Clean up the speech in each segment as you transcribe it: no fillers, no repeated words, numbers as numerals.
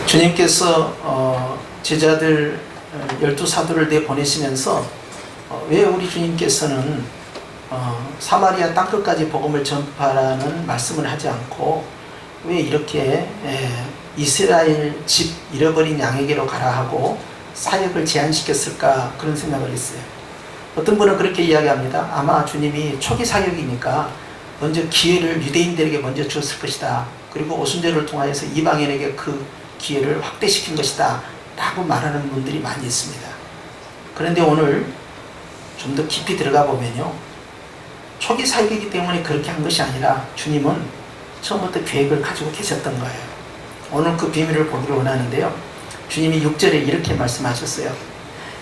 주님께서 제자들 12사도를 내보내시면서 왜 우리 주님께서는 사마리아 땅끝까지 복음을 전파라는 말씀을 하지 않고 왜 이렇게 이스라엘 집 잃어버린 양에게로 가라 하고 사역을 제한시켰을까, 그런 생각을 했어요. 어떤 분은 그렇게 이야기합니다. 아마 주님이 초기 사역이니까 먼저 기회를 유대인들에게 먼저 주었을 것이다. 그리고 오순절을 통하여서 이방인에게 그 기회를 확대시킨 것이다 라고 말하는 분들이 많이 있습니다. 그런데 오늘 좀 더 깊이 들어가 보면요, 초기 사역이기 때문에 그렇게 한 것이 아니라 주님은 처음부터 계획을 가지고 계셨던 거예요. 오늘 그 비밀을 보기를 원하는데요, 주님이 6절에 이렇게 말씀하셨어요.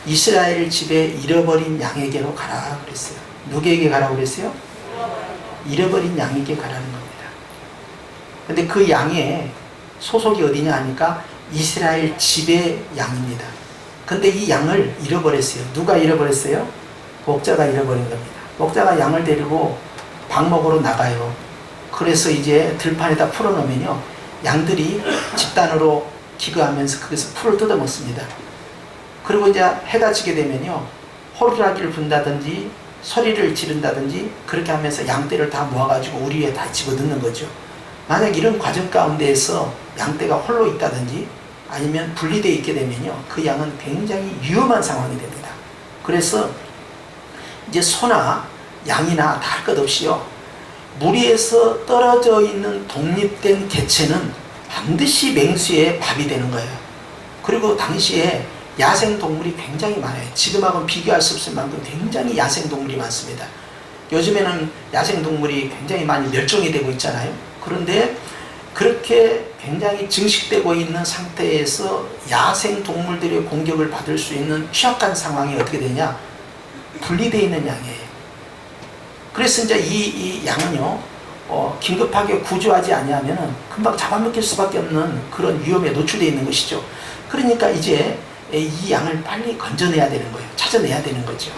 이스라엘 집에 잃어버린 양에게로 가라 그랬어요. 누구에게 가라고 그랬어요? 잃어버린 양에게 가라는 겁니다. 근데 그 양의 소속이 어디냐 하니까 이스라엘 집의 양입니다. 근데 이 양을 잃어버렸어요. 누가 잃어버렸어요? 목자가 잃어버린 겁니다. 목자가 양을 데리고 방목으로 나가요. 그래서 이제 들판에다 풀어놓으면요, 양들이 집단으로 기거하면서 거기서 풀을 뜯어먹습니다. 그리고 이제 해가 지게 되면요, 호루라기를 분다든지 소리를 지른다든지 그렇게 하면서 양떼를 다 모아가지고 우리 위에 다 집어넣는 거죠. 만약 이런 과정 가운데에서 양떼가 홀로 있다든지 아니면 분리되어 있게 되면요, 그 양은 굉장히 위험한 상황이 됩니다. 그래서 이제 소나 양이나 다 할 것 없이요, 무리에서 떨어져 있는 독립된 개체는 반드시 맹수의 밥이 되는 거예요. 그리고 당시에 야생동물이 굉장히 많아요. 지금하고는 비교할 수 없을 만큼 굉장히 야생동물이 많습니다. 요즘에는 야생동물이 굉장히 많이 멸종이 되고 있잖아요. 그런데 그렇게 굉장히 증식되고 있는 상태에서 야생동물들의 공격을 받을 수 있는 취약한 상황이 어떻게 되냐? 분리되어 있는 양이에요. 그래서 이제 이 양은요, 긴급하게 구조하지 아니하면 금방 잡아먹힐 수밖에 없는 그런 위험에 노출되어 있는 것이죠. 그러니까 이제 이 양을 빨리 건져내야 되는 거예요. 찾아내야 되는 거죠.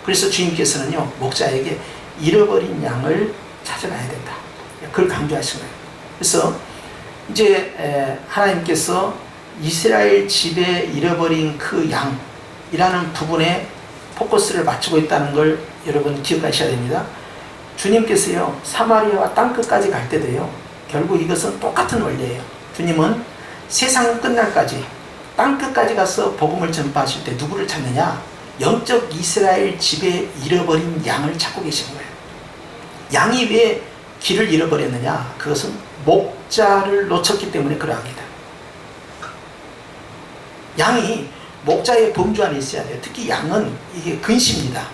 그래서 주님께서는요, 목자에게 잃어버린 양을 찾아가야 된다, 그걸 강조하신 거예요. 그래서 이제 하나님께서 이스라엘 집에 잃어버린 그 양이라는 부분에 포커스를 맞추고 있다는 걸 여러분 기억하셔야 됩니다. 주님께서요, 사마리아와 땅끝까지 갈 때도요, 결국 이것은 똑같은 원리예요. 주님은 세상 끝날까지 땅끝까지 가서 복음을 전파하실 때 누구를 찾느냐? 영적 이스라엘 집에 잃어버린 양을 찾고 계신 거예요. 양이 왜 길을 잃어버렸느냐? 그것은 목자를 놓쳤기 때문에 그러합니다. 양이 목자의 범주 안에 있어야 돼요. 특히 양은 이게 근시입니다.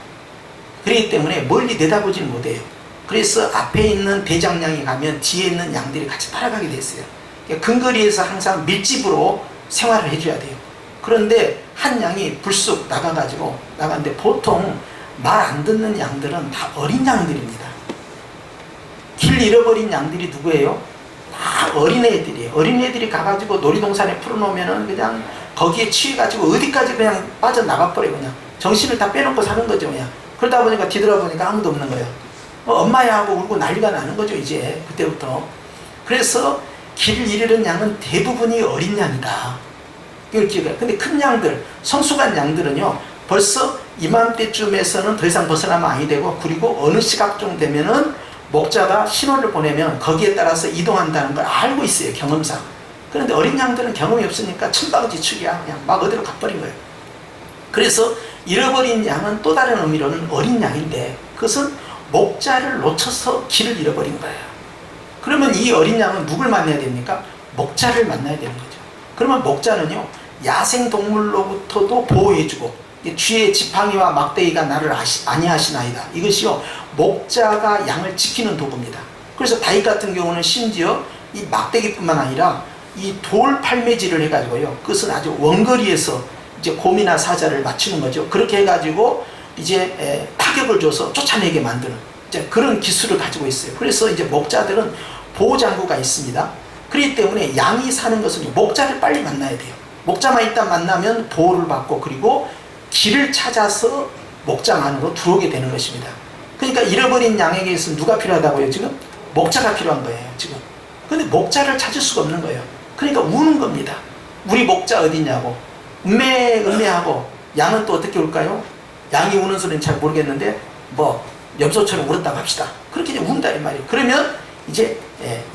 그렇기 때문에 멀리 내다보질 못해요. 그래서 앞에 있는 대장양이 가면 뒤에 있는 양들이 같이 따라가게 됐어요. 근거리에서 항상 밀집으로 생활을 해줘야 돼요. 그런데 한 양이 불쑥 나가는데 보통 말 안 듣는 양들은 다 어린 양들입니다. 길 잃어버린 양들이 누구예요? 다 어린애들이에요. 어린애들이 가가지고 놀이동산에 풀어놓으면은 그냥 거기에 취해가지고 어디까지 그냥 빠져나가버려요. 그냥 정신을 다 빼놓고 사는 거죠. 그냥 그러다 보니까 뒤돌아보니까 아무도 없는 거예요. 엄마야 하고 울고 난리가 나는 거죠. 이제 그때부터. 그래서 길을 잃은 양은 대부분이 어린 양이다, 이걸 기억해요. 근데 큰 양들, 성숙한 양들은요, 벌써 이맘때쯤에서는 더 이상 벗어나면 아니 되고, 그리고 어느 시각쯤 되면은 목자가 신호를 보내면 거기에 따라서 이동한다는 걸 알고 있어요, 경험상. 그런데 어린 양들은 경험이 없으니까 천방지축이야. 그냥 막 어디로 가버린 거예요. 그래서 잃어버린 양은 또 다른 의미로는 어린 양인데, 그것은 목자를 놓쳐서 길을 잃어버린 거예요. 그러면 이 어린 양은 누굴 만나야 됩니까? 목자를 만나야 되는 거죠. 그러면 목자는요, 야생동물로부터도 보호해주고, 쥐의 지팡이와 막대기가 나를 아니하시나이다, 이것이요, 목자가 양을 지키는 도구입니다. 그래서 다윗 같은 경우는 심지어 이 막대기뿐만 아니라 이 돌 팔매질을 해가지고요, 그것은 아주 원거리에서 이제 곰이나 사자를 맞추는 거죠. 그렇게 해가지고 이제 타격을 줘서 쫓아내게 만드는 이제 그런 기술을 가지고 있어요. 그래서 이제 목자들은 보호장구가 있습니다. 그렇기 때문에 양이 사는 것은 목자를 빨리 만나야 돼요. 목자만 일단 만나면 보호를 받고, 그리고 길을 찾아서 목장 안으로 들어오게 되는 것입니다. 그러니까 잃어버린 양에게서 누가 필요하다고요? 지금 목자가 필요한 거예요. 지금. 근데 목자를 찾을 수가 없는 거예요. 그러니까 우는 겁니다. 우리 목자 어디냐고 음매하고 양은 또 어떻게 울까요? 양이 우는 소리는 잘 모르겠는데 뭐 염소처럼 울었다고 합시다. 그렇게 이제 운다 이 말이에요. 그러면 이제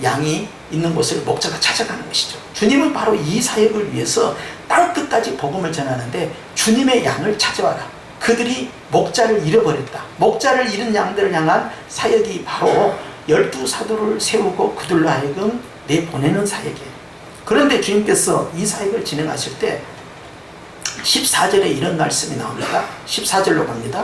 양이 있는 곳을 목자가 찾아가는 것이죠. 주님은 바로 이 사역을 위해서 땅끝까지 복음을 전하는데 주님의 양을 찾아와라. 그들이 목자를 잃어버렸다. 목자를 잃은 양들을 향한 사역이 바로 12사도를 세우고 그들로 하여금 내보내는 사역이에요. 그런데 주님께서 이 사역을 진행하실 때 14절에 이런 말씀이 나옵니다. 14절로 갑니다.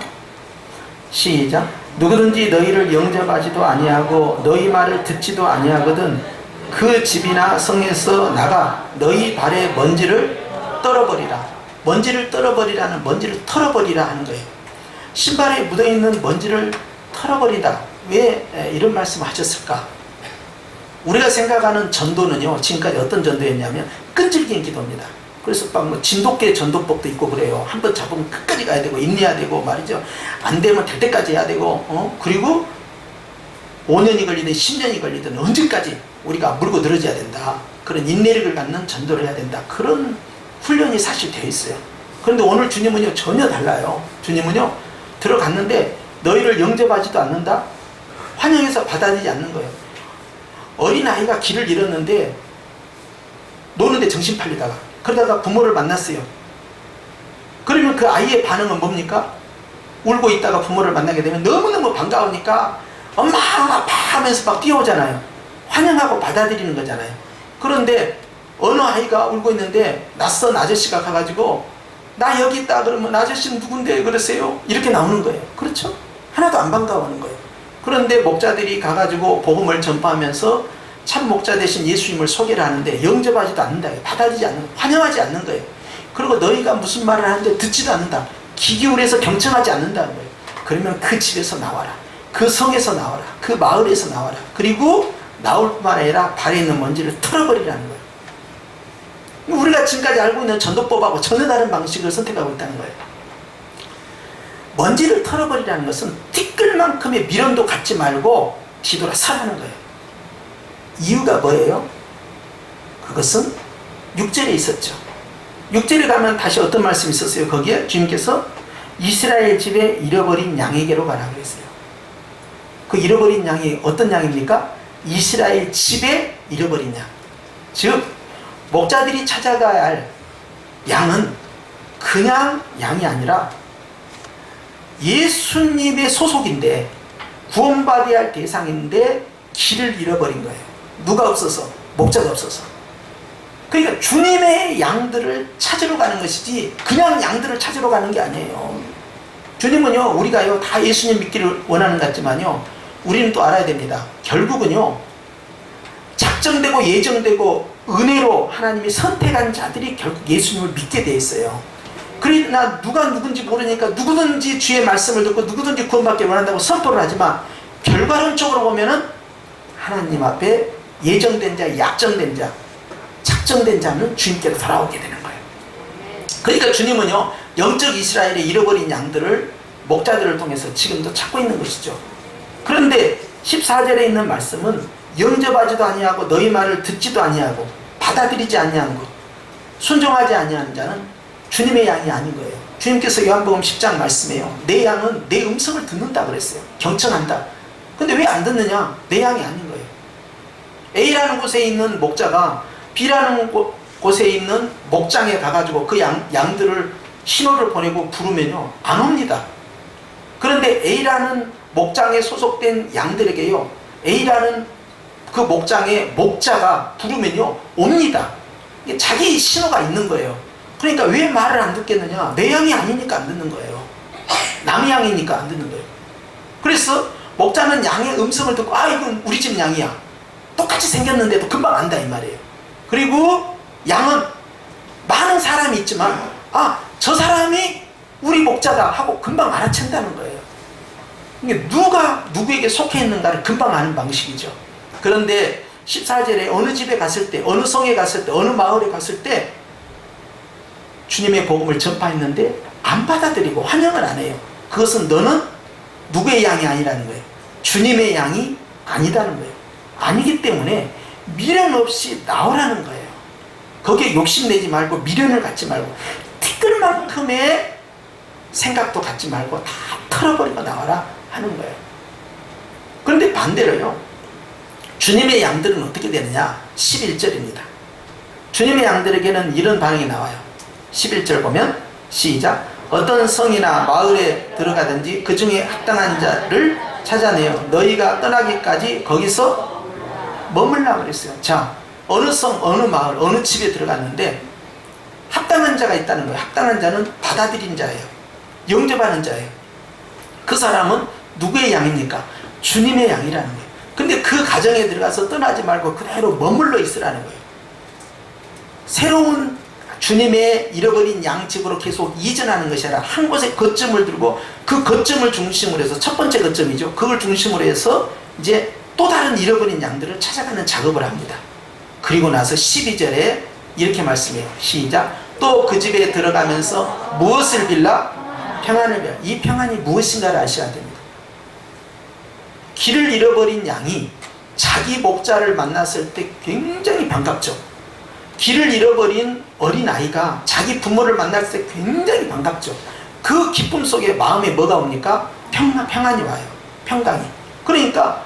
시작. 누구든지 너희를 영접하지도 아니하고 너희 말을 듣지도 아니하거든 그 집이나 성에서 나가 너희 발에 먼지를 떨어버리라. 먼지를 떨어버리라는 먼지를 털어버리라 하는 거예요. 신발에 묻어있는 먼지를 털어버리다. 왜 이런 말씀을 하셨을까? 우리가 생각하는 전도는요, 지금까지 어떤 전도였냐면 끈질긴 기도입니다. 그래서 뭐 진돗개 전도법도 있고 그래요. 한번 잡으면 끝까지 가야 되고 인내해야 되고 말이죠. 안 되면 될 때까지 해야 되고 그리고 5년이 걸리든 10년이 걸리든 언제까지 우리가 물고 늘어져야 된다. 그런 인내력을 갖는 전도를 해야 된다. 그런 훈련이 사실 되어 있어요. 그런데 오늘 주님은요 전혀 달라요. 주님은요 들어갔는데 너희를 영접하지도 않는다. 환영해서 받아들이지 않는 거예요. 어린아이가 길을 잃었는데 노는데 정신 팔리다가 그러다가 부모를 만났어요. 그러면 그 아이의 반응은 뭡니까? 울고 있다가 부모를 만나게 되면 너무너무 반가우니까 엄마 아빠 하면서 막 뛰어오잖아요. 환영하고 받아들이는 거잖아요. 그런데 어느 아이가 울고 있는데 낯선 아저씨가 가가지고 나 여기 있다 그러면 아저씨는 누군데 그러세요? 이렇게 나오는 거예요. 그렇죠? 하나도 안 반가워하는 거예요. 그런데 목자들이 가가지고 복음을 전파하면서 참 목자 대신 예수님을 소개를 하는데 영접하지도 않는다. 받아들이지 않는, 환영하지 않는 거예요. 그리고 너희가 무슨 말을 하는데 듣지도 않는다. 귀 기울여서 경청하지 않는다는 거예요. 그러면 그 집에서 나와라. 그 성에서 나와라. 그 마을에서 나와라. 그리고 나올 뿐만 아니라 발에 있는 먼지를 털어버리라는 거예요. 우리가 지금까지 알고 있는 전도법하고 전혀 다른 방식을 선택하고 있다는 거예요. 먼지를 털어버리라는 것은 티끌만큼의 미련도 갖지 말고 뒤돌아 서라는 거예요. 이유가 뭐예요? 그것은 6절에 있었죠. 6절에 가면 다시 어떤 말씀이 있었어요? 거기에 주님께서 이스라엘 집에 잃어버린 양에게로 가라 그랬어요. 그 잃어버린 양이 어떤 양입니까? 이스라엘 집에 잃어버린 양. 즉 목자들이 찾아가야 할 양은 그냥 양이 아니라 예수님의 소속인데 구원받아야 할 대상인데 길을 잃어버린 거예요. 누가 없어서? 목자가 없어서. 그러니까 주님의 양들을 찾으러 가는 것이지 그냥 양들을 찾으러 가는 게 아니에요. 주님은요 우리가요 다 예수님 믿기를 원하는 것 같지만요 우리는 또 알아야 됩니다. 결국은요 작정되고 예정되고 은혜로 하나님이 선택한 자들이 결국 예수님을 믿게 돼 있어요. 그러나 누가 누군지 모르니까 누구든지 주의 말씀을 듣고 누구든지 구원받기를 원한다고 선포를 하지만 결과론적으로 보면은 하나님 앞에 예정된 자, 약정된 자, 작정된 자는 주님께로 돌아오게 되는 거예요. 그러니까 주님은요 영적 이스라엘의 잃어버린 양들을 목자들을 통해서 지금도 찾고 있는 것이죠. 그런데 14절에 있는 말씀은 영접하지도 아니하고 너희 말을 듣지도 아니하고 받아들이지 아니하는 것, 순종하지 아니하는 자는 주님의 양이 아닌 거예요. 주님께서 요한복음 10장 말씀해요. 내 양은 내 음성을 듣는다 그랬어요. 경청한다. 근데 왜 안 듣느냐? 내 양이 아닌 거예요. A라는 곳에 있는 목자가 B라는 곳에 있는 목장에 가가지고 그 양들을 신호를 보내고 부르면요 안 옵니다. 그런데 A라는 목장에 소속된 양들에게요 A라는 그 목장의 목자가 부르면요 옵니다. 이게 자기 신호가 있는 거예요. 그러니까 왜 말을 안 듣겠느냐? 내 양이 아니니까 안 듣는 거예요. 남의 양이니까 안 듣는 거예요. 그래서 목자는 양의 음성을 듣고 아 이건 우리 집 양이야. 똑같이 생겼는데도 금방 안다 이 말이에요. 그리고 양은 많은 사람이 있지만 아 저 사람이 우리 목자다 하고 금방 알아챈다는 거예요. 이게 누가 누구에게 속해 있는가를 금방 아는 방식이죠. 그런데 14절에 어느 집에 갔을 때 어느 성에 갔을 때 어느 마을에 갔을 때 주님의 복음을 전파했는데 안 받아들이고 환영을 안 해요. 그것은 너는 누구의 양이 아니라는 거예요. 주님의 양이 아니다는 거예요. 아니기 때문에 미련 없이 나오라는 거예요. 거기에 욕심내지 말고 미련을 갖지 말고 티끌만큼의 생각도 갖지 말고 다 털어버리고 나와라 하는 거예요. 그런데 반대로요, 주님의 양들은 어떻게 되느냐? 11절입니다. 주님의 양들에게는 이런 반응이 나와요. 11절 보면 시작. 어떤 성이나 마을에 들어가든지 그 중에 합당한 자를 찾아내어 너희가 떠나기까지 거기서 머물라 그랬어요. 자, 어느 성, 어느 마을, 어느 집에 들어갔는데 합당한 자가 있다는 거예요. 합당한 자는 받아들인 자예요. 영접하는 자예요. 그 사람은 누구의 양입니까? 주님의 양이라는 거예요. 근데 그 가정에 들어가서 떠나지 말고 그대로 머물러 있으라는 거예요. 새로운 주님의 잃어버린 양집으로 계속 이전하는 것이 아니라 한 곳에 거점을 두고 그 거점을 중심으로 해서, 첫 번째 거점이죠. 그걸 중심으로 해서 이제 또 다른 잃어버린 양들을 찾아가는 작업을 합니다. 그리고 나서 12절에 이렇게 말씀해요. 시작. 또 그 집에 들어가면서 무엇을 빌라? 평안을 빌라. 이 평안이 무엇인가를 아셔야 됩니다. 길을 잃어버린 양이 자기 목자를 만났을 때 굉장히 반갑죠. 길을 잃어버린 어린아이가 자기 부모를 만났을 때 굉장히 반갑죠. 그 기쁨 속에 마음에 뭐가 옵니까? 평안이 와요. 평강이. 그러니까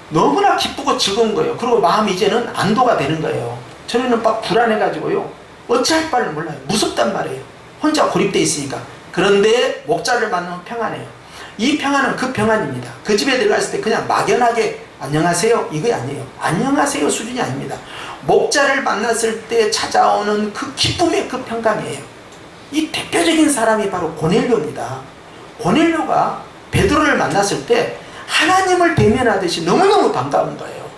너무나 기쁘고 즐거운 거예요. 그리고 마음이 이제는 안도가 되는 거예요. 저는 막 불안해가지고요, 어찌할 바를 몰라요. 무섭단 말이에요. 혼자 고립되어 있으니까. 그런데 목자를 만나면 평안해요. 이 평안은 그 평안입니다. 그 집에 들어갔을 때 그냥 막연하게 안녕하세요 이거 아니에요. 안녕하세요 수준이 아닙니다. 목자를 만났을 때 찾아오는 그 기쁨의 그 평강이에요. 이 대표적인 사람이 바로 고넬료입니다. 고넬료가 베드로를 만났을 때 하나님을 대면하듯이 너무너무 반가운 거예요.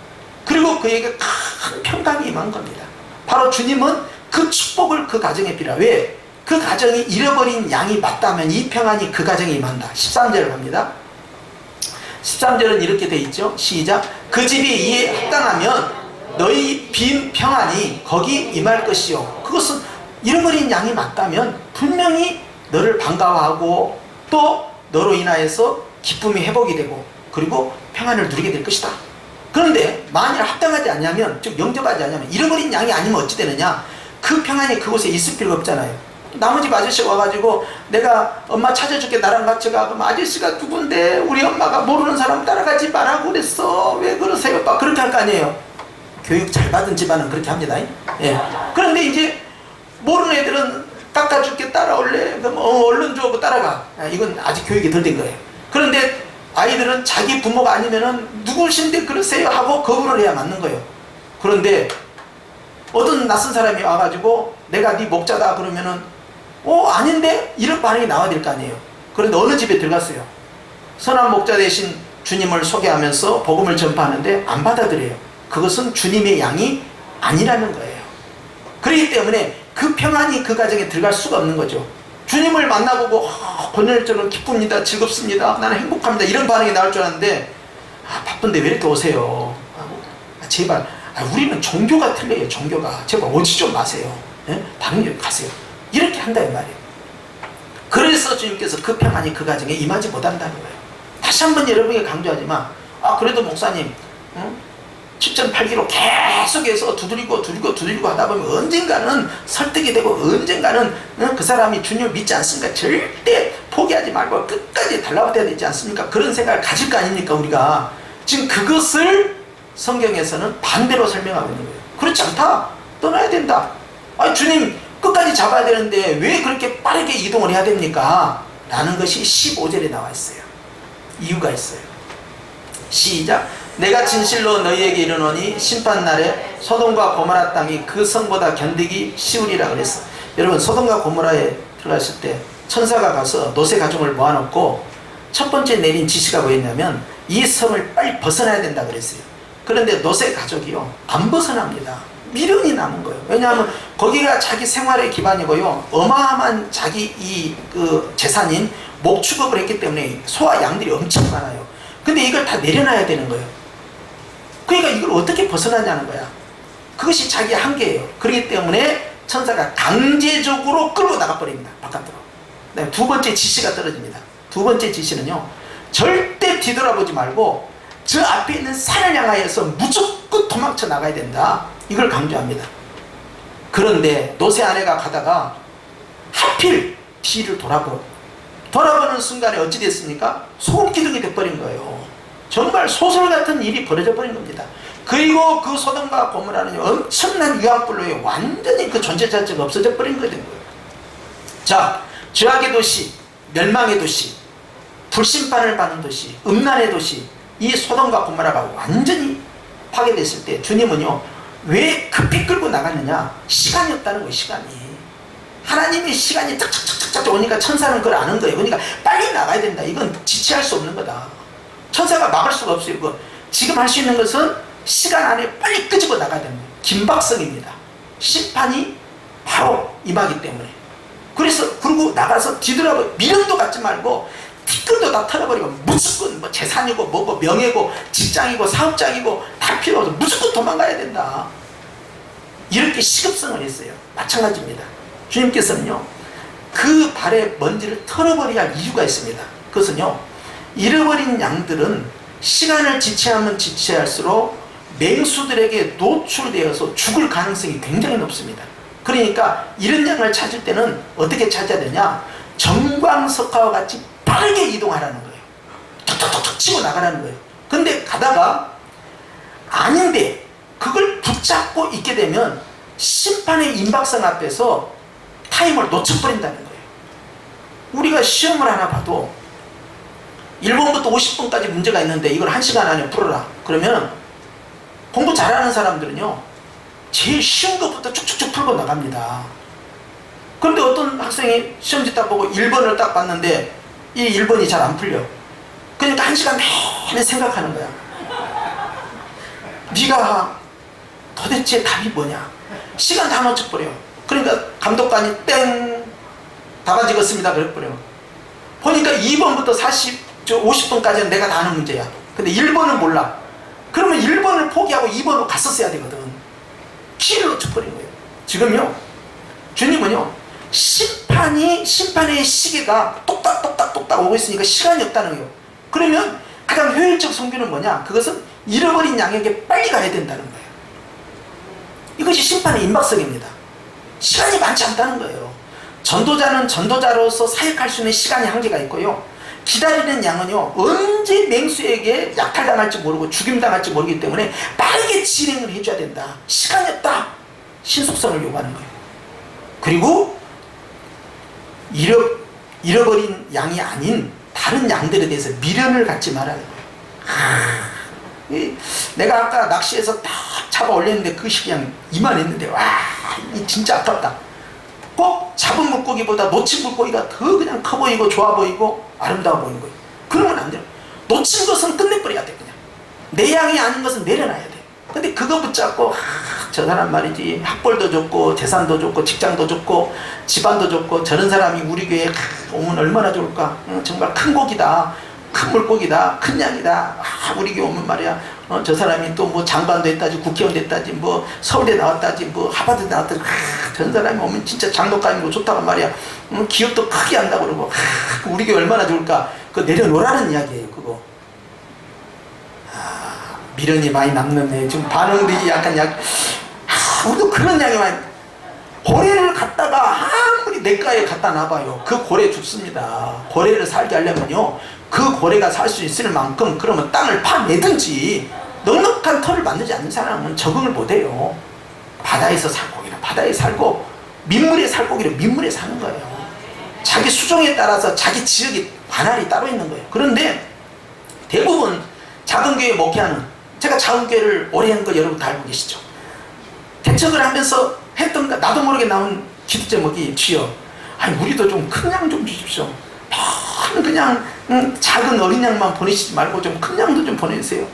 그리고 그에게 큰 평강이 임한 겁니다. 바로 주님은 그 축복을 그 가정에 빌어. 왜? 그 가정이 잃어버린 양이 맞다면 이 평안이 그 가정에 임한다. 13절을 갑니다. 13절은 이렇게 돼 있죠. 시작. 그 집이 이에 합당하면 너희 빈 평안이 거기 임할 것이요. 그것은 잃어버린 양이 맞다면 분명히 너를 반가워하고 또 너로 인하여서 기쁨이 회복이 되고 그리고 평안을 누리게 될 것이다. 그런데 만일 합당하지 않냐면, 즉 영접하지 않냐면, 잃어버린 양이 아니면 어찌 되느냐? 그 평안이 그곳에 있을 필요가 없잖아요. 나무 집 아저씨가 와가지고 내가 엄마 찾아줄게 나랑 같이 가. 그럼 아저씨가 누군데 우리 엄마가 모르는 사람 따라가지 말라고 그랬어. 왜 그러세요? 막 그렇게 할 거 아니에요. 교육 잘 받은 집안은 그렇게 합니다. 예. 그런데 이제 모르는 애들은 깎아줄게 따라올래? 그럼 얼른 줘. 그 따라가. 이건 아직 교육이 덜 된 거예요. 그런데 아이들은 자기 부모가 아니면은 누구신데 그러세요? 하고 거부를 해야 맞는 거예요. 그런데 어떤 낯선 사람이 와가지고 내가 네 목자다 그러면은 아닌데? 이런 반응이 나와야 될 거 아니에요. 그런데 어느 집에 들어갔어요. 선한 목자 대신 주님을 소개하면서 복음을 전파하는데 안 받아들여요. 그것은 주님의 양이 아니라는 거예요. 그렇기 때문에 그 평안이 그 가정에 들어갈 수가 없는 거죠. 주님을 만나보고 고넬료처럼 기쁩니다. 즐겁습니다. 나는 행복합니다. 이런 반응이 나올 줄 알았는데 바쁜데 왜 이렇게 오세요? 제발 우리는 종교가 틀려요. 종교가. 제발 오지 좀 마세요. 예? 다른 길 가세요. 이렇게 한다는 말이에요. 그래서 주님께서 그 평안이 그 가정에 임하지 못한다는 거예요. 다시 한번 여러분에게 강조하지만 그래도 목사님 7.8kg 계속해서 두드리고 하다 보면 언젠가는 설득이 되고 언젠가는 그 사람이 주님을 믿지 않습니까? 절대 포기하지 말고 끝까지 달라붙어야 되지 않습니까? 그런 생각을 가질 거 아닙니까? 우리가 지금 그것을 성경에서는 반대로 설명하고 있는 거예요. 그렇지 않다. 떠나야 된다. 주님 끝까지 잡아야 되는데 왜 그렇게 빠르게 이동을 해야 됩니까? 라는 것이 15절에 나와 있어요. 이유가 있어요. 시작. 내가 진실로 너희에게 이르노니 심판날에 소돔과 고모라 땅이 그 성보다 견디기 쉬우리라 그랬어. 여러분, 소돔과 고모라에 들어갔을 때 천사가 가서 롯의 가족을 모아놓고 첫 번째 내린 지시가 뭐였냐면 이 성을 빨리 벗어나야 된다 그랬어요. 그런데 롯의 가족이요 안 벗어납니다. 미련이 남은 거예요. 왜냐하면 거기가 자기 생활의 기반이고요, 어마어마한 자기 재산인 목축업을 했기 때문에 소와 양들이 엄청 많아요. 근데 이걸 다 내려놔야 되는 거예요. 그러니까 이걸 어떻게 벗어나냐는 거야. 그것이 자기 한계예요. 그렇기 때문에 천사가 강제적으로 끌고 나가버립니다. 바깥으로. 네, 두 번째 지시가 떨어집니다. 두 번째 지시는요, 절대 뒤돌아보지 말고 저 앞에 있는 산을 향하여서 무조건 도망쳐 나가야 된다. 이걸 강조합니다. 그런데 노새 아내가 가다가 하필 뒤를 돌아보는 순간에 어찌 됐습니까? 소금 기둥이 돼버린 거예요. 정말 소설 같은 일이 벌어져 버린 겁니다. 그리고 그 소돔과 고모라는 엄청난 유황불로에 완전히 그 존재 자체가 없어져 버린 거예요. 자, 죄악의 도시, 멸망의 도시, 불심판을 받는 도시, 음란의 도시, 이 소돔과 고모라가 완전히 파괴됐을 때 주님은요, 왜 급히 끌고 나갔느냐? 시간이 없다는 거예요. 시간이. 하나님의 시간이 탁탁탁탁 오니까 천사는 그걸 아는 거예요. 그러니까 빨리 나가야 된다. 이건 지체할 수 없는 거다. 천사가 막을 수가 없어요. 이거 지금 할 수 있는 것은 시간 안에 빨리 끄집어 나가야 됩니다. 긴박성입니다. 심판이 바로 임하기 때문에. 그래서 그러고 나가서 뒤돌아보고 미련도 갖지 말고 티끌도 다 털어버리고 무조건 뭐 재산이고 뭐고 명예고 직장이고 사업장이고 다 필요 없어. 무조건 도망가야 된다. 이렇게 시급성을 했어요. 마찬가지입니다. 주님께서는요, 그 발의 먼지를 털어버려야 할 이유가 있습니다. 그것은요, 잃어버린 양들은 시간을 지체하면 지체할수록 맹수들에게 노출되어서 죽을 가능성이 굉장히 높습니다. 그러니까 이런 양을 찾을 때는 어떻게 찾아야 되냐? 정광석화와 같이 빠르게 이동하라는 거예요. 툭툭툭툭 치고 나가라는 거예요. 근데 가다가 아닌데 그걸 붙잡고 있게 되면 심판의 임박성 앞에서 타임을 놓쳐버린다는 거예요. 우리가 시험을 하나 봐도 1번부터 50번까지 문제가 있는데 이걸 1시간 안에 풀어라. 그러면 공부 잘하는 사람들은요, 제일 쉬운 것부터 쭉쭉쭉 풀고 나갑니다. 그런데 어떤 학생이 시험지 딱 보고 1번을 딱 봤는데 이 1번이 잘 안 풀려. 그러니까 1시간 내내 생각하는 거야. 네가 도대체 답이 뭐냐? 시간 다 놓쳐버려. 그러니까 감독관이 땡! 다 가지겠습니다. 그래버려. 보니까 2번부터 50번까지는 내가 다 아는 문제야. 근데 1번은 몰라. 그러면 1번을 포기하고 2번으로 갔었어야 되거든. 키를 놓쳐버린 거예요. 지금요, 주님은요, 심판의 시계가 똑딱똑딱똑딱 오고 있으니까 시간이 없다는 거예요. 그러면 가장 효율적 성교는 뭐냐? 그것은 잃어버린 양에게 빨리 가야 된다는 거예요. 이것이 심판의 임박성입니다. 시간이 많지 않다는 거예요. 전도자는 전도자로서 사역할 수 있는 시간이 한계가 있고요, 기다리는 양은요, 언제 맹수에게 약탈당할지 모르고 죽임당할지 모르기 때문에 빠르게 진행을 해줘야 된다. 시간이 없다. 신속성을 요구하는 거예요. 그리고 잃어버린 양이 아닌 다른 양들에 대해서 미련을 갖지 말라는 거예요. 내가 아까 낚시해서 딱 잡아 올렸는데 그 식량 이만했는데, 와, 이 진짜 아깝다. 꼭 잡은 물고기보다 놓친 물고기가 더 그냥 커 보이고 좋아 보이고 아름다워 보이는 거예요. 그러면 안 돼요. 놓친 것은 끝내버려야 돼. 그냥 내 양이 아닌 것은 내려놔야 돼. 근데 그거 붙잡고 저 사람 말이지, 학벌도 좋고 재산도 좋고 직장도 좋고 집안도 좋고 저런 사람이 우리 교회에 오면 얼마나 좋을까. 정말 큰 고기다, 큰 물고기다, 큰 양이다. 우리 교회 오면 말이야, 저 사람이 또 뭐 장관도 했다지, 국회의원 됐다지, 뭐 서울대 나왔다지, 뭐 하버드 나왔다지. 저런 사람이 오면 진짜 장독감이고 좋다고 말이야. 기업도 크게 한다고 그러고. 우리 교회 얼마나 좋을까. 그거 내려놓으라는 이야기예요. 그거. 미련이 많이 남는네. 지금 반응들이 약간 우리도 그런 양이 많이. 고래를 갖다가 아무리 내과에 갖다 놔봐요, 그 고래 죽습니다. 고래를 살게 하려면요, 그 고래가 살 수 있을 만큼 그러면 땅을 파내든지, 넉넉한 털을 만들지 않는 사람은 적응을 못해요. 바다에서 살고기는 바다에 살고 민물에 살고기는 민물에 사는 거예요. 자기 수종에 따라서 자기 지역의 관할이 따로 있는 거예요. 그런데 대부분 작은 교회 목회하는, 제가 작은 교회를 오래 한 거 여러분 다 알고 계시죠? 개척을 하면서 했던 거 나도 모르게 나온 기도 제목이 주여, 아니 우리도 좀 큰 양 좀 주십시오. 그냥 작은 어린 양만 보내시지 말고 좀 큰 양도 좀 보내주세요.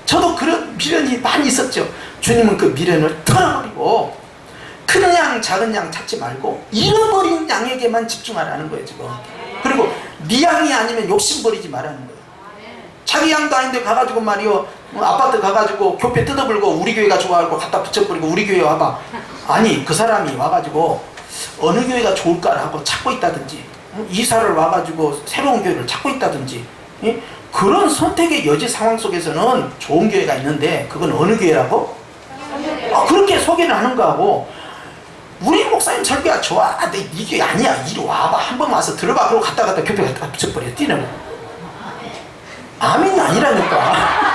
저도 그런 미련이 많이 있었죠. 주님은 그 미련을 털어버리고 큰 양 작은 양 찾지 말고 잃어버린 양에게만 집중하라는 거예요 지금. 그리고 네 양이 아니면 욕심 버리지 말라는 거예요. 자기 양도 아닌데 가가지고 말이요, 아파트 가가지고 교패 뜯어불고 우리 교회가 좋아하고 갖다 붙여버리고 우리 교회 와봐. 아니 그 사람이 와가지고 어느 교회가 좋을까라고 찾고 있다든지, 이사를 와가지고 새로운 교회를 찾고 있다든지, 그런 선택의 여지 상황 속에서는 좋은 교회가 있는데 그건 어느 교회라고? 그렇게 소개를 하는 거하고, 우리 목사님 설교가 좋아. 근데 이게 아니야. 이리 와봐. 한 번 와서 들어봐. 그러고 갔다 교회 갔다 붙여버려. 뛰는 거. 아멘이 아니라니까.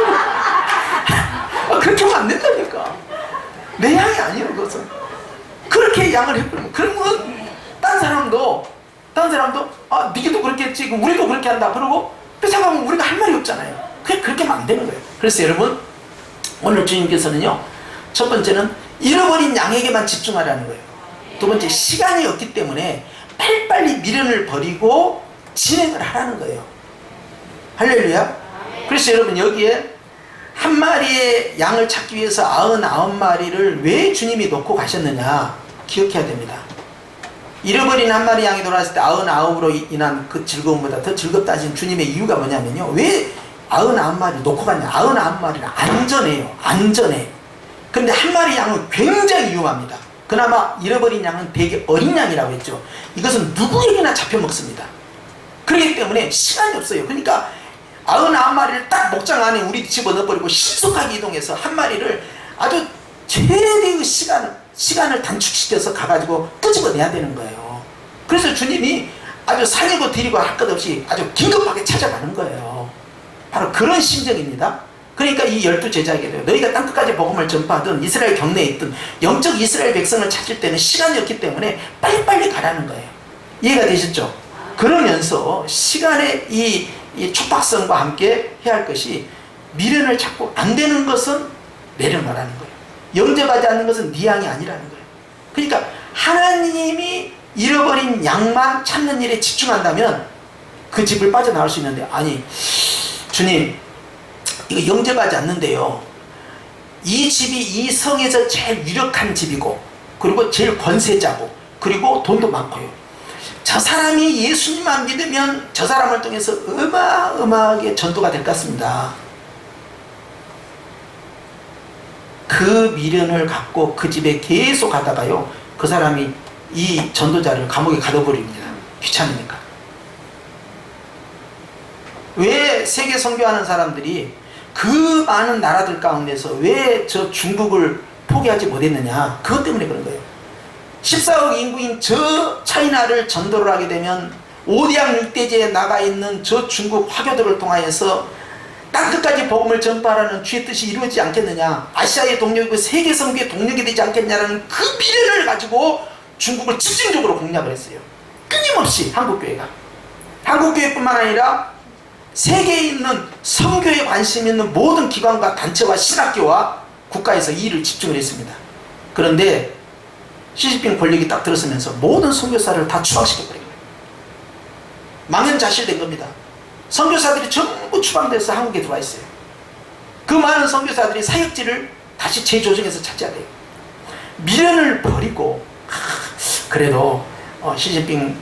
그렇게 하면 안 된다니까. 내 양이 아니에요, 그것은. 그렇게 양을 해버리면. 그러면 딴 사람도 아, 니게도 그렇게 했지. 우리도 그렇게 한다. 그러고 뺏어가면 우리가 할 말이 없잖아요. 그렇게 하면 안 되는 거예요. 그래서 여러분, 오늘 주님께서는요, 첫 번째는 잃어버린 양에게만 집중하라는 거예요. 두 번째, 시간이 없기 때문에 빨리빨리 미련을 버리고 진행을 하라는 거예요. 할렐루야. 그래서 여러분, 여기에 한 마리의 양을 찾기 위해서 99마리를 왜 주님이 놓고 가셨느냐 기억해야 됩니다. 잃어버린 한 마리 양이 돌아왔을 때 99으로 인한 그 즐거움보다 더 즐겁다 하신 주님의 이유가 뭐냐면요, 왜 99마리 놓고 갔냐. 99마리는 안전해요. 안전해. 근데 한 마리 양은 굉장히 위험합니다. 그나마 잃어버린 양은 되게 어린 양이라고 했죠. 이것은 누구에게나 잡혀 먹습니다. 그렇기 때문에 시간이 없어요. 그러니까 99마리를 딱 목장 안에 우리 집어넣어버리고 신속하게 이동해서 한 마리를 아주 최대의 시간을 단축시켜서 가가지고 끄집어내야 되는 거예요. 그래서 주님이 아주 살리고 드리고 할 것 없이 아주 긴급하게 찾아가는 거예요. 바로 그런 심정입니다. 그러니까 이 12제자에게도 너희가 땅끝까지 복음을 전파하든 이스라엘 경내에 있든 영적 이스라엘 백성을 찾을 때는 시간이 없기 때문에 빨리빨리 가라는 거예요. 이해가 되셨죠? 그러면서 시간의 이 촉박성과 함께 해야 할 것이, 미련을 찾고 안 되는 것은 내려놓으라는 거예요. 영접하지 않는 것은 네 양이 아니라는 거예요. 그러니까 하나님이 잃어버린 양만 찾는 일에 집중한다면 그 집을 빠져나올 수 있는데, 아니 주님 이거 영접하지 않는데요, 이 집이 이 성에서 제일 유력한 집이고 그리고 제일 권세자고 그리고 돈도 많고요, 저 사람이 예수님만 믿으면 저 사람을 통해서 어마어마하게 전도가 될 것 같습니다. 그 미련을 갖고 그 집에 계속 가다가요, 그 사람이 이 전도자를 감옥에 가둬버립니다. 귀찮으니까. 왜 세계 선교하는 사람들이 그 많은 나라들 가운데서 왜 저 중국을 포기하지 못했느냐, 그것 때문에 그런 거예요. 14억 인구인 저 차이나를 전도를 하게 되면 오대양 육대지에 나가 있는 저 중국 화교들을 통하여서 땅끝까지 복음을 전파하라는 주의 뜻이 이루어지지 않겠느냐, 아시아의 동력이고 세계 선교의 동력이 되지 않겠냐라는 그 미련을 가지고 중국을 집중적으로 공략을 했어요. 끊임없이 한국교회가. 한국교회뿐만 아니라 세계에 있는 선교에 관심 있는 모든 기관과 단체와 신학교와 국가에서 이 일을 집중을 했습니다. 그런데 시진핑 권력이 딱 들어서면서 모든 선교사를 다 추방시켜버린 거예요. 망연자실된 겁니다. 선교사들이 전부 추방돼서 한국에 들어와 있어요. 그 많은 선교사들이 사역지를 다시 재조정해서 찾아야 돼요. 미련을 버리고, 그래도 시진핑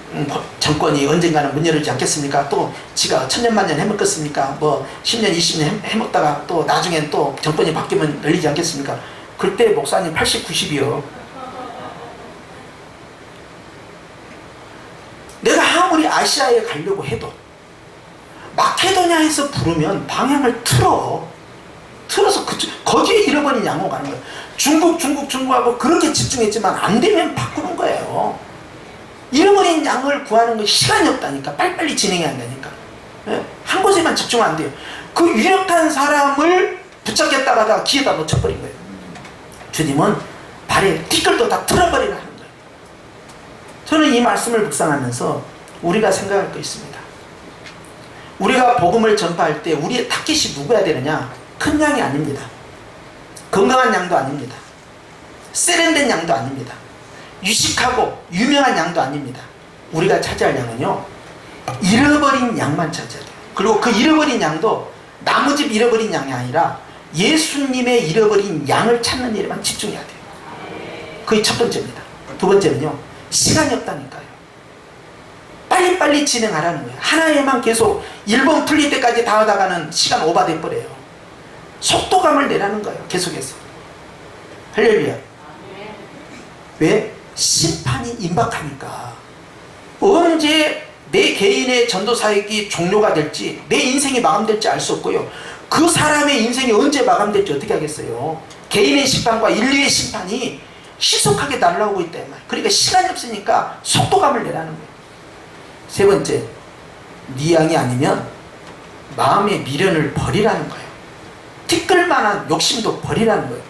정권이 언젠가는 문 열지 않겠습니까? 또 지가 천년만년 해먹겠습니까? 뭐 10년 20년 해먹다가 또 나중엔 또 정권이 바뀌면 열리지 않겠습니까? 그때 목사님 80, 90이요. 내가 아무리 아시아에 가려고 해도 마케도냐에서 부르면 방향을 틀어서 거기에 잃어버린 양으로 가는 거예요. 중국하고 그렇게 집중했지만 안 되면 바꾸는 거예요. 잃어버린 양을 구하는 거 시간이 없다니까. 빨리빨리 진행해야 한다니까. 한 곳에만 집중하면 안 돼요. 그 유력한 사람을 붙잡겠다가 하다가 기회다 놓쳐버린 거예요. 주님은 발에 티끌도 다 틀어버리라는 거예요. 저는 이 말씀을 묵상하면서 우리가 생각할 거 있습니다. 우리가 복음을 전파할 때 우리의 타깃이 누구야 되느냐? 큰 양이 아닙니다. 건강한 양도 아닙니다. 세련된 양도 아닙니다. 유식하고 유명한 양도 아닙니다. 우리가 차지할 양은요, 잃어버린 양만 차지해야 돼요. 그리고 그 잃어버린 양도 나무집 잃어버린 양이 아니라 예수님의 잃어버린 양을 찾는 일에만 집중해야 돼요. 그게 첫 번째입니다. 두 번째는요, 시간이 없다니까요. 빨리빨리 진행하라는 거예요. 하나에만 계속 1번 풀릴 때까지 다 하다가는 시간 오버돼 버려요. 속도감을 내라는 거예요. 계속해서. 할렐루야. 왜? 심판이 임박하니까. 언제 내 개인의 전도 사역이 종료가 될지, 내 인생이 마감될지 알 수 없고요, 그 사람의 인생이 언제 마감될지 어떻게 하겠어요. 개인의 심판과 인류의 심판이 신속하게 날아오고 있다. 그러니까 시간이 없으니까 속도감을 내라는 거예요. 세 번째, 네 양이 아니면 마음의 미련을 버리라는 거예요. 티끌만한 욕심도 버리라는 거예요.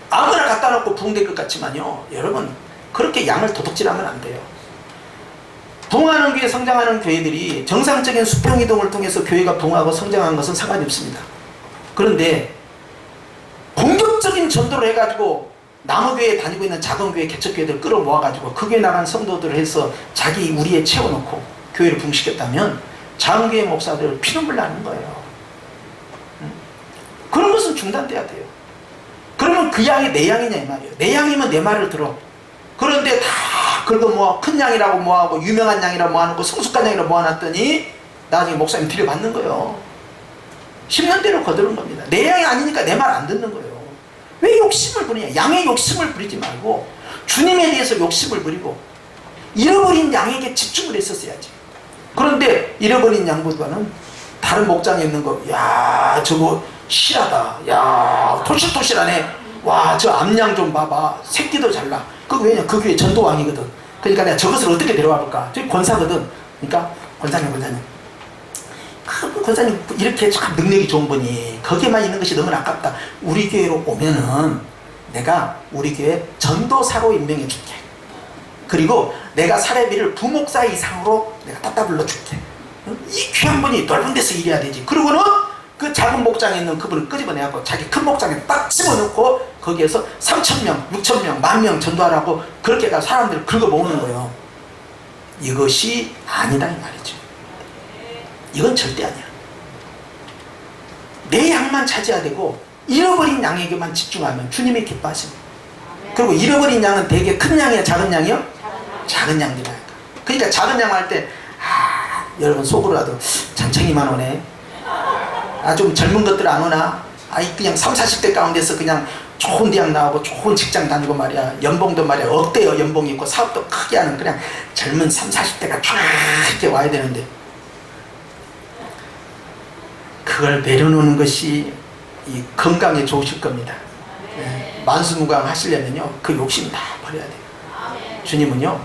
아무나 갖다 놓고 부흥될 것 같지만요, 여러분 그렇게 양을 도둑질하면 안 돼요. 부흥하는 교회, 성장하는 교회들이 정상적인 수평 이동을 통해서 교회가 부흥하고 성장한 것은 상관이 없습니다. 그런데 공격적인 전도를 해가지고 남의 교회에 다니고 있는 작은 교회, 개척교회들 끌어모아가지고 그 교회 나간 성도들을 해서 자기 우리에 채워놓고 교회를 부흥시켰다면 작은 교회 목사들 피눈물 나는 거예요. 그런 것은 중단돼야 돼요. 그러면 그 양이 내 양이냐 이 말이에요. 내 양이면 내 말을 들어. 그런데 다 긁어 모아 큰 양이라고 모아하고 유명한 양이라고 모아놓고 성숙한 양이라고 모아놨더니 나중에 목사님 들여받는 거예요. 10년대로 거두는 겁니다. 내 양이 아니니까 내 말 안 듣는 거예요. 왜 욕심을 부리냐. 양의 욕심을 부리지 말고 주님에 대해서 욕심을 부리고 잃어버린 양에게 집중을 했었어야지. 그런데 잃어버린 양보다는 다른 목장에 있는 거, 야 저거 실하다, 야 토실토실하네, 와 저 암양 좀 봐봐, 새끼도 잘나. 그거 왜냐, 그 교회 전도왕이거든. 그러니까 내가 저것을 어떻게 데려와 볼까. 저기 권사거든. 그러니까 권사님 그 권사님 이렇게 참 능력이 좋은 분이 거기에만 있는 것이 너무 아깝다. 우리 교회로 오면은 내가 우리 교회 전도사로 임명해 줄게. 그리고 내가 사례비를 부목사 이상으로 내가 따따 불러줄게. 이 귀한 분이 넓은 데서 일해야 되지. 그러고는 그 작은 목장에 있는 그분을 끄집어내고 자기 큰 목장에 딱 집어넣고 거기에서 3,000명, 6,000명, 10,000명 전도하라고 그렇게 해서 사람들을 긁어 모으는 거예요. 이것이 아니다 이 말이죠. 이건 절대 아니야. 내 양만 찾아야 되고 잃어버린 양에게만 집중하면 주님이 기뻐하십니다. 그리고 잃어버린 양은 되게 큰 양이야, 작은 양이요? 작은 양들이니까. 그러니까 작은 양 할 때 여러분 속으로라도 잔챙이만 오네. 좀 젊은 것들 안 오나? 그냥 30, 40대 가운데서 그냥 좋은 대학 나오고 좋은 직장 다니고 말이야. 연봉도 말이야 억대여 연봉이 있고 사업도 크게 하는 그냥 젊은 30, 40대가 쫙 이렇게 와야 되는데 그걸 내려놓는 것이 이 건강에 좋으실 겁니다. 만수무강 하시려면요 그 욕심 다 버려야 돼요. 주님은요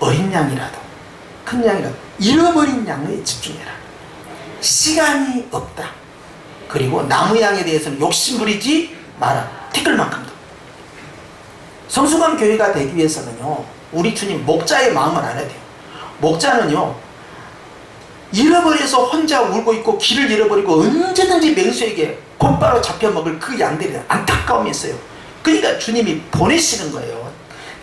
어린 양이라도 큰 양이라도 잃어버린 양에 집중해라. 시간이 없다. 그리고 나무 양에 대해서는 욕심 부리지 마라. 티끌만큼도. 성숙한 교회가 되기 위해서는요 우리 주님 목자의 마음을 알아야 돼요. 목자는요 잃어버려서 혼자 울고 있고 길을 잃어버리고 언제든지 맹수에게 곧바로 잡혀먹을 그 양들이 안타까움이 있어요. 그러니까 주님이 보내시는 거예요.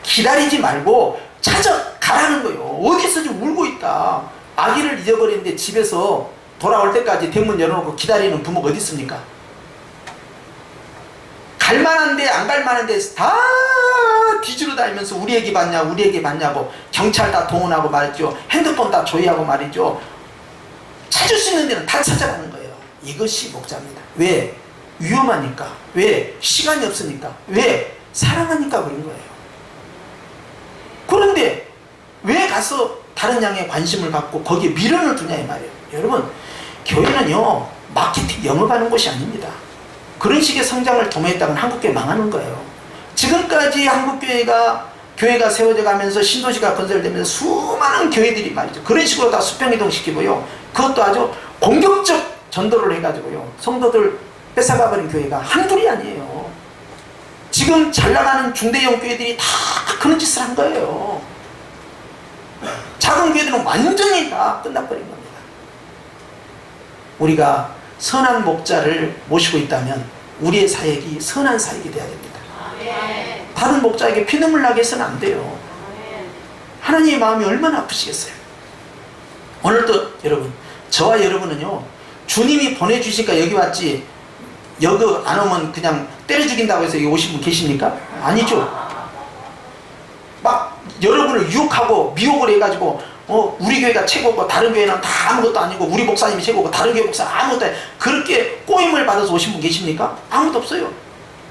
기다리지 말고 찾아가라는 거예요. 어디서 지금 울고 있다. 아기를 잊어버리는데 집에서 돌아올 때까지 대문 열어놓고 기다리는 부모가 어디 있습니까? 갈만한데 안 갈만한데 다 뒤지러 다니면서 우리 애기 봤냐 우리 애기 봤냐고 경찰 다 동원하고 말이죠. 핸드폰 다 조회하고 말이죠. 찾을 수 있는 데는 다 찾아가는 거예요. 이것이 목자입니다. 왜? 위험하니까. 왜? 시간이 없으니까. 왜? 사랑하니까 그런 거예요. 그런데 왜 가서 다른 양에 관심을 갖고 거기에 미련을 두냐 이 말이에요. 여러분 교회는요 마케팅 영업하는 곳이 아닙니다. 그런 식의 성장을 도모했다면 한국교회 망하는 거예요. 지금까지 한국교회가 세워져 가면서 신도시가 건설되면서 수많은 교회들이 말이죠 그런 식으로 다 수평이동시키고요 그것도 아주 공격적 전도를 해가지고요 성도들 뺏어가버린 교회가 한둘이 아니에요. 지금 잘나가는 중대형 교회들이 다 그런 짓을 한 거예요. 작은 교회들은 완전히 다 끝나버린 겁니다. 우리가 선한 목자를 모시고 있다면 우리의 사역이 선한 사역이 돼야 됩니다. 다른 목자에게 피눈물 나게 해서는 안 돼요. 하나님의 마음이 얼마나 아프시겠어요. 오늘도 여러분 저와 여러분은요 주님이 보내주시니까 여기 왔지 여기 안 오면 그냥 때려 죽인다고 해서 여기 오신 분 계십니까? 아니죠. 막 여러분을 유혹하고 미혹을 해가지고 우리 교회가 최고고 다른 교회는 다 아무것도 아니고 우리 목사님이 최고고 다른 교회 목사 아무것도 아니고 그렇게 꼬임을 받아서 오신 분 계십니까? 아무도 없어요.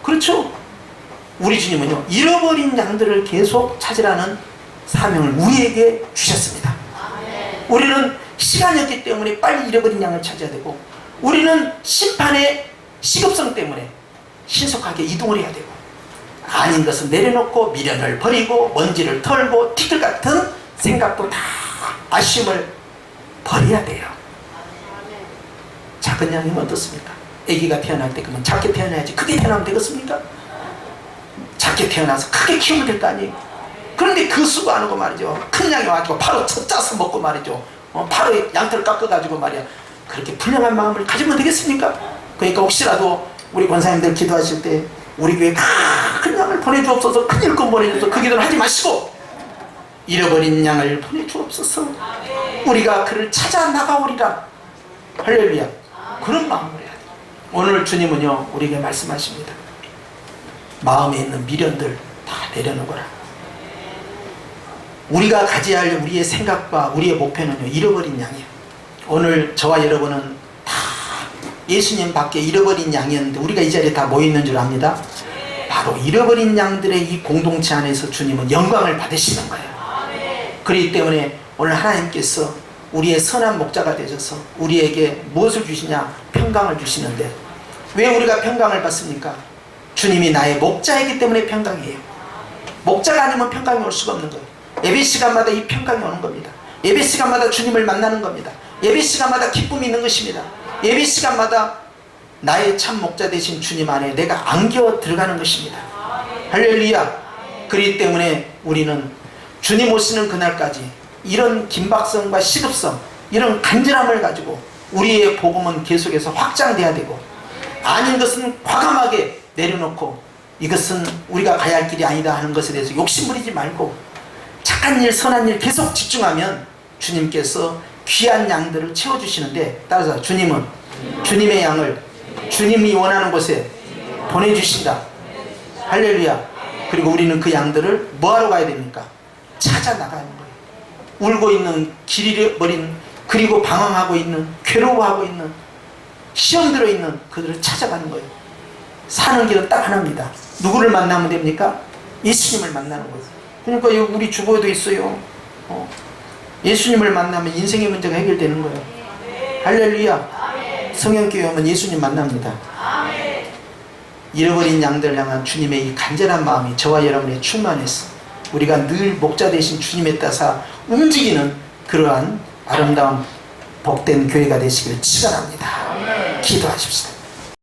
그렇죠? 우리 주님은요 잃어버린 양들을 계속 찾으라는 사명을 우리에게 주셨습니다. 우리는 시간이 없기 때문에 빨리 잃어버린 양을 찾아야 되고 우리는 심판의 시급성 때문에 신속하게 이동을 해야 되고 아닌 것은 내려놓고 미련을 버리고 먼지를 털고 티끌 같은 생각도 다 아쉬움을 버려야 돼요. 작은 양이면 어떻습니까? 아기가 태어날 때 그러면 작게 태어나야지 크게 태어나면 되겠습니까? 작게 태어나서 크게 키우면 될 거 아니에요. 그런데 그 수고 안 하고 말이죠. 큰 양이 와가지고 바로 짜서 먹고 말이죠. 바로 양털 깎아가지고 말이야. 그렇게 불량한 마음을 가지면 되겠습니까? 그러니까 혹시라도 우리 권사님들 기도하실 때 우리 교회 큰 양을 보내주옵소서, 큰 일꾼 보내주옵소서 그 기도를 하지 마시고 잃어버린 양을 보내주옵소서, 우리가 그를 찾아 나가오리라. 할렐루야. 그런 마음을 해야 돼요. 오늘 주님은요 우리에게 말씀하십니다. 마음에 있는 미련들 다 내려놓으라. 우리가 가져야 할 우리의 생각과 우리의 목표는요 잃어버린 양이에요. 오늘 저와 여러분은 다 예수님 밖에 잃어버린 양이었는데 우리가 이 자리에 다 모여있는 줄 압니다. 바로 잃어버린 양들의 이 공동체 안에서 주님은 영광을 받으시는 거예요. 그렇기 때문에 오늘 하나님께서 우리의 선한 목자가 되셔서 우리에게 무엇을 주시냐? 평강을 주시는데 왜 우리가 평강을 받습니까? 주님이 나의 목자이기 때문에 평강이에요. 목자가 아니면 평강이 올 수가 없는 거예요. 예배 시간마다 이 평강이 오는 겁니다. 예배 시간마다 주님을 만나는 겁니다. 예배 시간마다 기쁨이 있는 것입니다. 예배 시간마다 나의 참 목자 되신 주님 안에 내가 안겨 들어가는 것입니다. 할렐루야. 그렇기 때문에 우리는 주님 오시는 그날까지 이런 긴박성과 시급성, 이런 간절함을 가지고 우리의 복음은 계속해서 확장돼야 되고 아닌 것은 과감하게 내려놓고 이것은 우리가 가야 할 길이 아니다 하는 것에 대해서 욕심부리지 말고 착한 일, 선한 일 계속 집중하면 주님께서 귀한 양들을 채워주시는데, 따라서 주님은 주님의 양을 주님이 원하는 곳에 보내주신다. 할렐루야. 그리고 우리는 그 양들을 뭐하러 가야 됩니까? 찾아 나가는 거예요. 울고 있는, 길 잃어버린, 그리고 방황하고 있는, 괴로워하고 있는, 시험 들어있는 그들을 찾아가는 거예요. 사는 길은 딱 하나입니다. 누구를 만나면 됩니까? 예수님을 만나는 거예요. 그러니까 우리 주보에도 있어요. 예수님을 만나면 인생의 문제가 해결되는 거예요. 할렐루야. 성령교회 오면 예수님 만납니다. 잃어버린 양들 향한 주님의 이 간절한 마음이 저와 여러분의 충만해서 우리가 늘 목자 되신 주님에 따라 움직이는 그러한 아름다운 복된 교회가 되시기를 축원합니다. 기도하십시다.